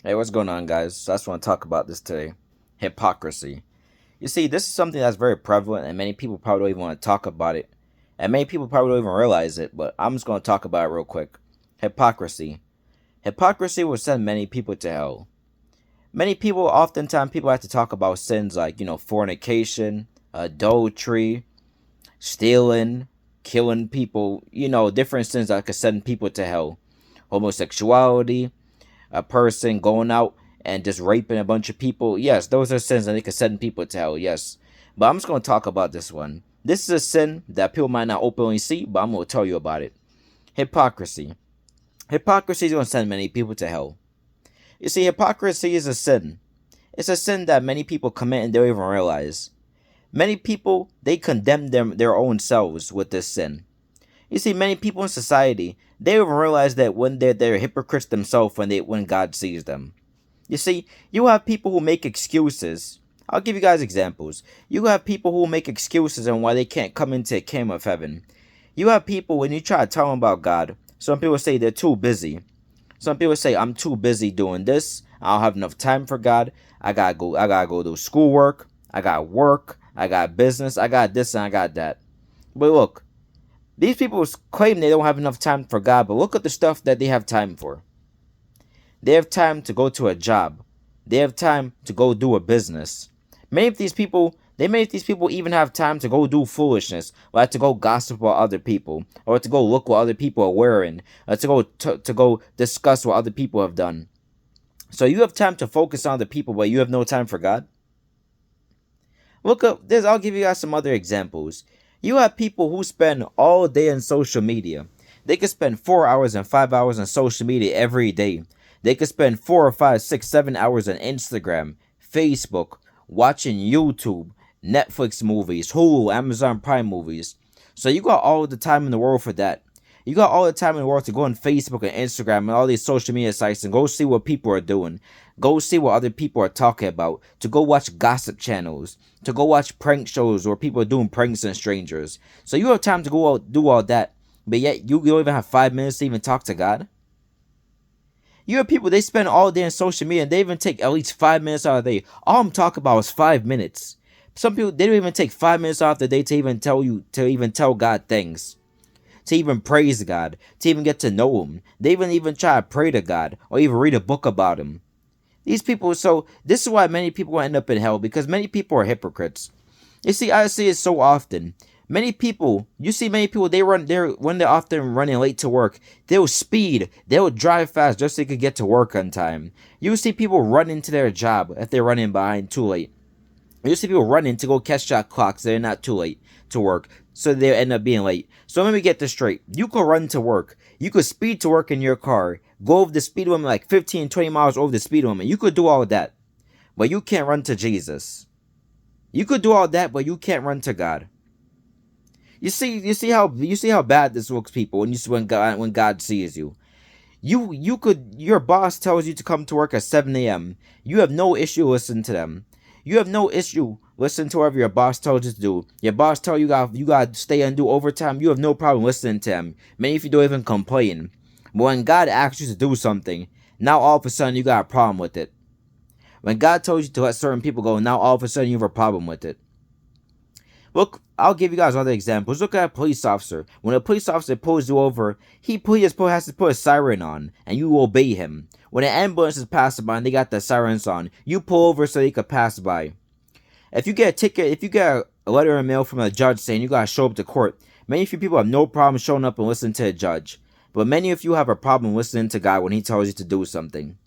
Hey, what's going on, guys? So I just want to talk about this today. Hypocrisy. You see, this is something that's very prevalent, and many people probably don't even want to talk about it. And many people probably don't even realize it, but I'm just going to talk about it real quick. Hypocrisy. Hypocrisy will send many people to hell. Many people, oftentimes, people have to talk about sins like, fornication, adultery, stealing, killing people, different sins that could send people to hell. Homosexuality, a person going out and just raping a bunch of people. Yes, those are sins and they can send people to hell. Yes. But I'm just going to talk about this one. This is a sin that people might not openly see, but I'm going to tell you about it. Hypocrisy. Hypocrisy is going to send many people to hell. You see, hypocrisy is a sin. It's a sin that many people commit and they don't even realize. Many people, they condemn their own selves with this sin. You see, many people in society, they don't even realize that when they're hypocrites themselves when God sees them. You see, you have people who make excuses. I'll give you guys examples. You have people who make excuses on why they can't come into the kingdom of heaven. You have people, when you try to tell them about God, some people say they're too busy. Some people say, I'm too busy doing this. I don't have enough time for God. I gotta go do schoolwork. I got work. I got business. I got this and I got that. But look, these people claim they don't have enough time for God, but look at the stuff that they have time for. They have time to go to a job. They have time to go do a business. Many of these people even have time to go do foolishness, like to go gossip about other people, or to go look what other people are wearing, or to go discuss what other people have done. So you have time to focus on other people, but you have no time for God. Look up this. I'll give you guys some other examples. You have people who spend all day on social media. They could spend 4 hours and 5 hours on social media every day. They could spend 4 or 5, 6, 7 hours on Instagram, Facebook, watching YouTube, Netflix movies, Hulu, Amazon Prime movies. So you got all the time in the world for that. You got all the time in the world to go on Facebook and Instagram and all these social media sites and go see what people are doing. Go see what other people are talking about. To go watch gossip channels. To go watch prank shows where people are doing pranks on strangers. So you have time to go out do all that. But yet you don't even have 5 minutes to even talk to God. You have people, they spend all day on social media and they even take at least 5 minutes out of the day. All I'm talking about is 5 minutes. Some people, they don't even take 5 minutes out of the day to even tell God things. To even praise God. To even get to know Him. They even try to pray to God. Or even read a book about Him. These people, so this is why many people end up in hell. Because many people are hypocrites. You see, I see it so often. You see many people, when they're often running late to work, they'll speed, they'll drive fast just so they could get to work on time. You see people run into their job if they're running behind too late. You see people running to go catch that clock so they're not too late to work, so they end up being late. So let me get this straight. You could run to work. You could speed to work in your car, go over the speed limit like 15, 20 miles over the speed limit. You could do all of that, but you can't run to Jesus. You could do all that, but you can't run to God. You see how bad this looks, people. When God sees you, your boss tells you to come to work at 7 a.m. You have no issue listening to them. You have no issue listening to whatever your boss tells you to do. Your boss tell you got to stay and do overtime. You have no problem listening to him. Many of you don't even complain. But when God asks you to do something, now all of a sudden you got a problem with it. When God tells you to let certain people go, now all of a sudden you have a problem with it. Look, I'll give you guys other examples. Look at a police officer. When a police officer pulls you over, he has to put a siren on, and you obey him. When an ambulance is passing by and they got the sirens on, you pull over so they could pass by. If you get a ticket, if you get a letter in mail from a judge saying you gotta show up to court, many of you people have no problem showing up and listening to a judge. But many of you have a problem listening to God when He tells you to do something.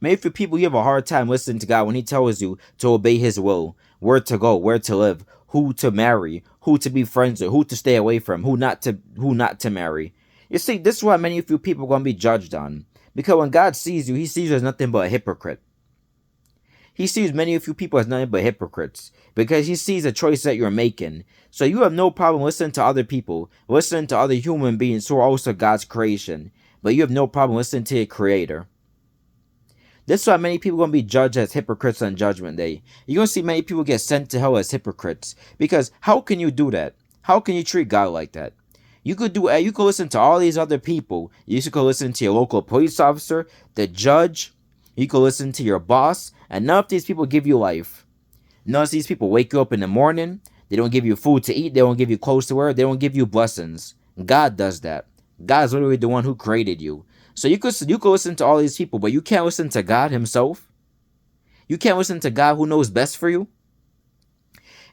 Many of you people, you have a hard time listening to God when He tells you to obey His will, where to go, where to live, who to marry, who to be friends with, who to stay away from, who not to marry. You see, this is why many of you people are going to be judged on. Because when God sees you, He sees you as nothing but a hypocrite. He sees many of you people as nothing but hypocrites. Because He sees the choice that you're making. So you have no problem listening to other people, listening to other human beings who are also God's creation. But you have no problem listening to your Creator. This is why many people are going to be judged as hypocrites on Judgment Day. You're going to see many people get sent to hell as hypocrites. Because how can you do that? How can you treat God like that? You could listen to all these other people. You could listen to your local police officer, the judge. You can listen to your boss, and none of these people give you life. None of these people wake you up in the morning. They don't give you food to eat. They don't give you clothes to wear. They don't give you blessings. God does that. God is literally the one who created you. So you could listen to all these people, but you can't listen to God himself. You can't listen to God who knows best for you.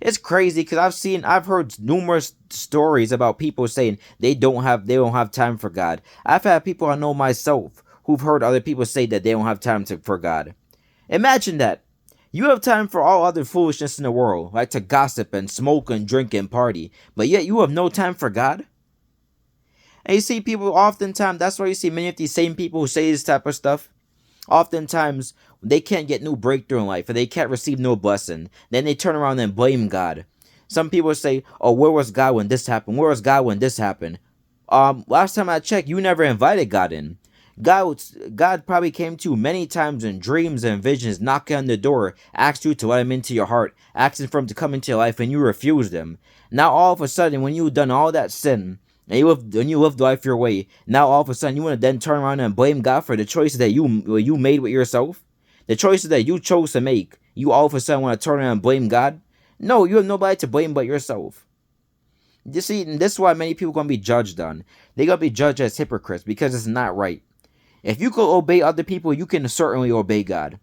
It's crazy because I've heard numerous stories about people saying they don't have time for God. I've had people I know myself who've heard other people say that they don't have time for God. Imagine that. You have time for all other foolishness in the world, like to gossip and smoke and drink and party, but yet you have no time for God? And you see people oftentimes, that's why you see many of these same people who say this type of stuff. Oftentimes, they can't get no breakthrough in life, or they can't receive no blessing. Then they turn around and blame God. Some people say, "Oh, where was God when this happened? Where was God when this happened?" Last time I checked, you never invited God in. God probably came to you many times in dreams and visions, knocking on the door, asked you to let him into your heart, asking for him to come into your life, and you refused him. Now all of a sudden, when you've done all that sin, and you lived life your way, now all of a sudden you want to then turn around and blame God for the choices that you made with yourself, the choices that you chose to make. You all of a sudden want to turn around and blame God? No, you have nobody to blame but yourself. You see, and this is why many people are gonna be judged on. They're gonna be judged as hypocrites because it's not right. If you could obey other people, you can certainly obey God.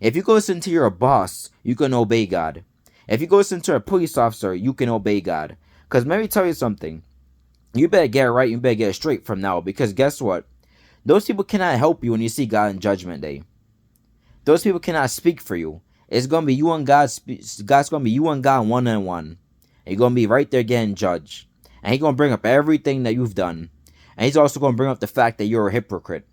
If you go listen to your boss, you can obey God. If you go listen to a police officer, you can obey God. Because let me tell you something. You better get it right. You better get it straight from now. Because guess what? Those people cannot help you when you see God in Judgment Day. Those people cannot speak for you. It's going to be you and God. God's going to be you and God one-on-one. And you're going to be right there getting judged. And he's going to bring up everything that you've done. And he's also going to bring up the fact that you're a hypocrite.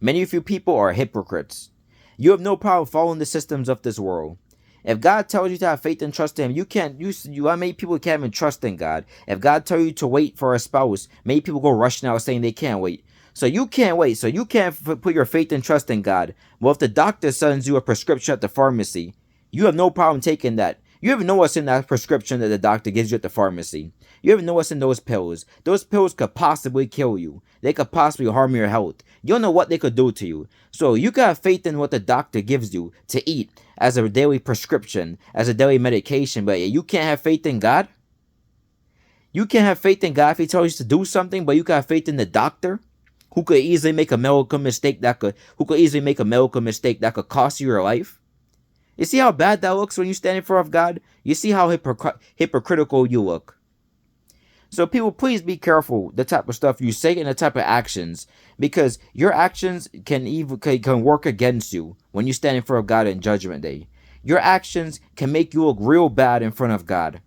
Many of you people are hypocrites. You have no problem following the systems of this world. If God tells you to have faith and trust in him, you can't. Many people can't even trust in God. If God tells you to wait for a spouse, many people go rushing out saying they can't wait. So you can't wait. So you can't put your faith and trust in God. Well, if the doctor sends you a prescription at the pharmacy, you have no problem taking that. You even know what's in that prescription that the doctor gives you at the pharmacy. You even know what's in those pills. Those pills could possibly kill you. They could possibly harm your health. You don't know what they could do to you. So you got faith in what the doctor gives you to eat as a daily prescription, as a daily medication, but you can't have faith in God? You can't have faith in God if he tells you to do something, but you can have faith in the doctor who could easily make a medical mistake that could cost you your life? You see how bad that looks when you stand in front of God? You see how hypocritical you look? So people, please be careful the type of stuff you say and the type of actions, because your actions can work against you when you stand in front of God in Judgment Day. Your actions can make you look real bad in front of God.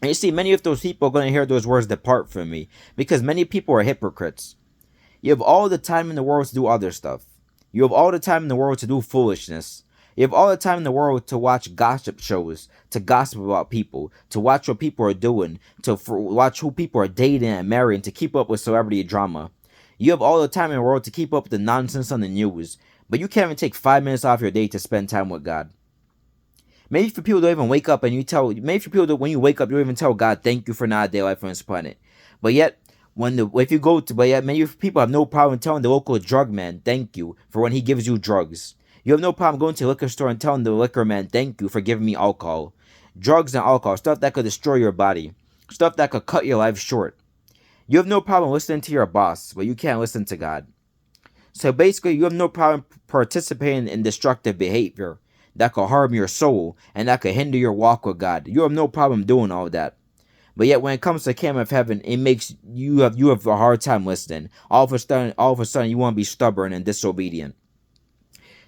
And you see, many of those people are going to hear those words, "Depart from me," because many people are hypocrites. You have all the time in the world to do other stuff. You have all the time in the world to do foolishness. You have all the time in the world to watch gossip shows, to gossip about people, to watch what people are doing, to watch who people are dating and marrying, to keep up with celebrity drama. You have all the time in the world to keep up with the nonsense on the news, but you can't even take 5 minutes off your day to spend time with God. Maybe for people don't even wake up and when you wake up, you don't even tell God, "Thank you for another day of life on this planet." But yet, many people have no problem telling the local drug man, "Thank you," for when he gives you drugs. You have no problem going to a liquor store and telling the liquor man, "Thank you for giving me alcohol." Drugs and alcohol, stuff that could destroy your body, stuff that could cut your life short. You have no problem listening to your boss, but you can't listen to God. So basically, you have no problem participating in destructive behavior that could harm your soul and that could hinder your walk with God. You have no problem doing all that. But yet, when it comes to the kingdom of heaven, it makes you have a hard time listening. All of a sudden, you want to be stubborn and disobedient.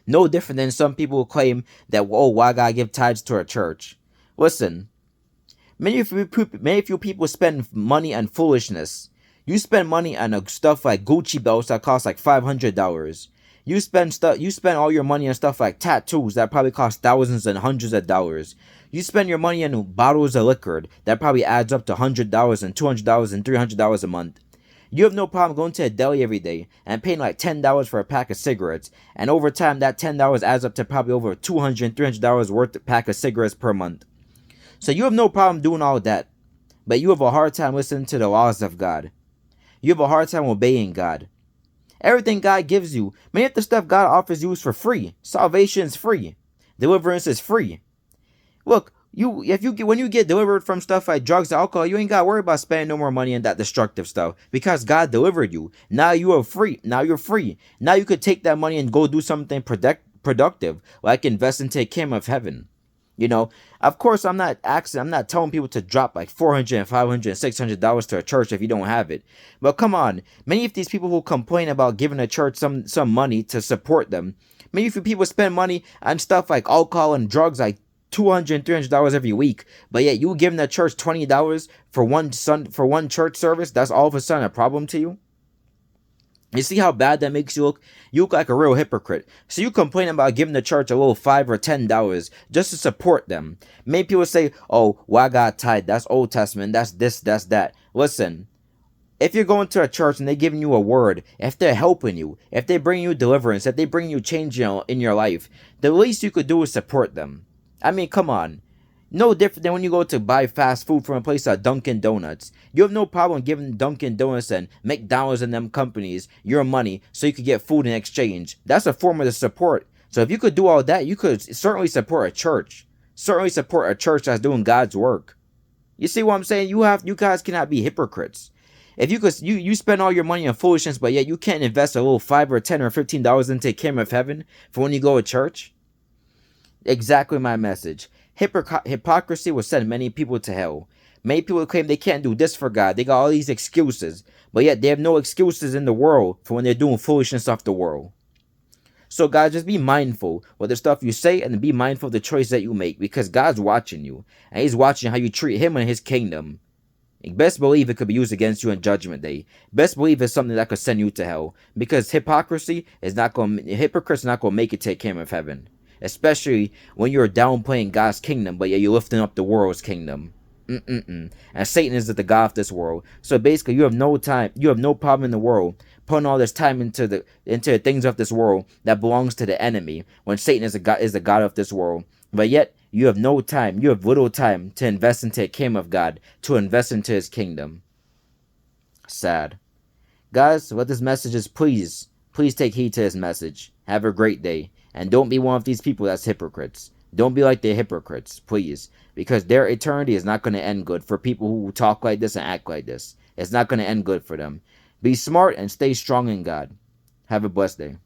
No different than some people who claim that, "Oh, why gotta give tithes to a church?" Listen, many of you people spend money on foolishness. You spend money on stuff like Gucci belts that cost like $500. You spend all your money on stuff like tattoos that probably cost thousands and hundreds of dollars. You spend your money on bottles of liquor that probably adds up to $100 and $200 and $300 a month. You have no problem going to a deli every day and paying like $10 for a pack of cigarettes, and over time that $10 adds up to probably over $200 and $300 worth of pack of cigarettes per month. So you have no problem doing all that, but you have a hard time listening to the laws of God. You have a hard time obeying God. Everything God gives you, many of the stuff God offers you is for free. Salvation is free. Deliverance is free. Look, when you get delivered from stuff like drugs, alcohol, you ain't gotta worry about spending no more money on that destructive stuff because God delivered you. Now you are free. Now you're free. Now you could take that money and go do something productive, like invest into the kingdom of heaven. You know, of course, I'm not telling people to drop like $400 and $500 and $600 to a church if you don't have it. But come on, many of these people who complain about giving a church some money to support them, many of you people spend money on stuff like alcohol and drugs, like $200 and $300 every week. But yet you giving the church $20 for one church service. That's all of a sudden a problem to you. You see how bad that makes you look? You look like a real hypocrite. So you complain about giving the church a little $5 or $10 just to support them. Many people say, oh, well, I got tithe. That's Old Testament. That's this, that's that. Listen, if you're going to a church and they're giving you a word, if they're helping you, if they bring you deliverance, if they bring you change in your life, the least you could do is support them. I mean, come on. No different than when you go to buy fast food from a place like Dunkin' Donuts. You have no problem giving Dunkin' Donuts and McDonald's and them companies your money so you could get food in exchange. That's a form of the support. So if you could do all that, you could certainly support a church. Certainly support a church that's doing God's work. You see what I'm saying? You guys cannot be hypocrites. If you spend all your money on foolishness, but yet you can't invest a little $5 or $10 or $15 into the kingdom of heaven for when you go to church. Exactly my message. Hypocrisy will send many people to hell. Many people claim they can't do this for God. They got all these excuses, but yet they have no excuses in the world for when they're doing foolishness of the world. So guys, just be mindful with the stuff you say and be mindful of the choice that you make because God's watching you and He's watching how you treat Him and His kingdom. Best believe it could be used against you in Judgment Day. Best believe it's something that could send you to hell because hypocrites are not going to make it to the kingdom of heaven. Especially when you're downplaying God's kingdom, but you're lifting up the world's kingdom. And Satan is the god of this world. So basically, you have no problem in the world putting all this time into the things of this world that belongs to the enemy. When Satan is the god of this world, but yet you have no time. You have little time to invest into the kingdom of God, to invest into His kingdom. Sad, guys. What this message is, please take heed to this message. Have a great day. And don't be one of these people that's hypocrites. Don't be like the hypocrites, please. Because their eternity is not going to end good for people who talk like this and act like this. It's not going to end good for them. Be smart and stay strong in God. Have a blessed day.